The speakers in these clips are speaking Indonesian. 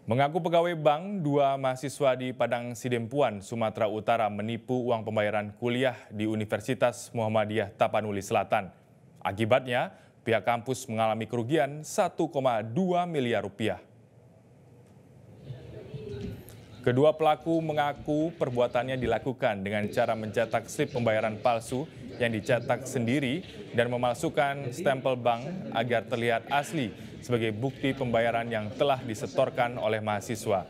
Mengaku pegawai bank, dua mahasiswa di Padang Sidempuan, Sumatera Utara menipu uang pembayaran kuliah di Universitas Muhammadiyah Tapanuli Selatan. Akibatnya, pihak kampus mengalami kerugian 1,2 miliar rupiah. Kedua pelaku mengaku perbuatannya dilakukan dengan cara mencetak slip pembayaran palsu yang dicetak sendiri dan memalsukan stempel bank agar terlihat asli sebagai bukti pembayaran yang telah disetorkan oleh mahasiswa.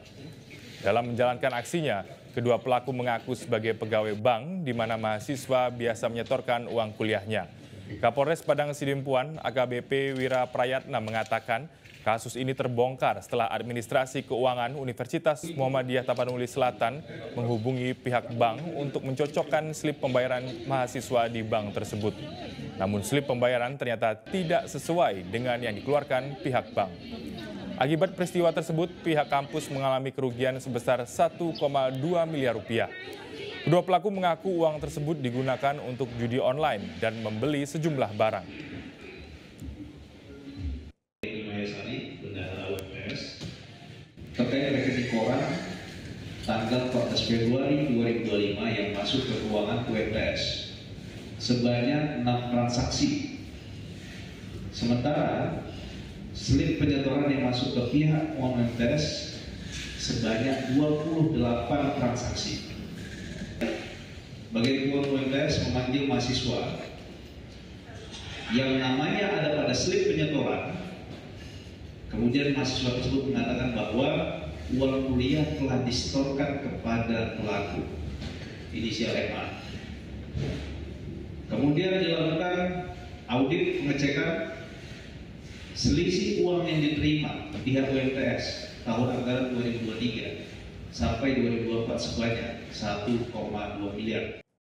Dalam menjalankan aksinya, kedua pelaku mengaku sebagai pegawai bank di mana mahasiswa biasa menyetorkan uang kuliahnya. Kapolres Padang Sidempuan AKBP Wira Prayatna mengatakan kasus ini terbongkar setelah administrasi keuangan Universitas Muhammadiyah Tapanuli Selatan menghubungi pihak bank untuk mencocokkan slip pembayaran mahasiswa di bank tersebut. Namun slip pembayaran ternyata tidak sesuai dengan yang dikeluarkan pihak bank. Akibat peristiwa tersebut, pihak kampus mengalami kerugian sebesar 1,2 miliar rupiah. Kedua pelaku mengaku uang tersebut digunakan untuk judi online dan membeli sejumlah barang. Terkait rekening koran tanggal 14 Februari 2025 yang masuk ke keuangan UMTS sebanyak 6 transaksi. Sementara slip penyetoran yang masuk ke pihak UMTS sebanyak 28 transaksi. Bagian keuangan UMTS memanggil mahasiswa yang namanya ada pada slip penyetoran. Kemudian mahasiswa tersebut mengatakan bahwa uang kuliah telah disetorkan kepada pelaku inisial MA. Kemudian dilakukan audit pengecekan selisih uang yang diterima pihak UMTS tahun anggaran 2023 sampai 2024 sebanyak 1,2 miliar.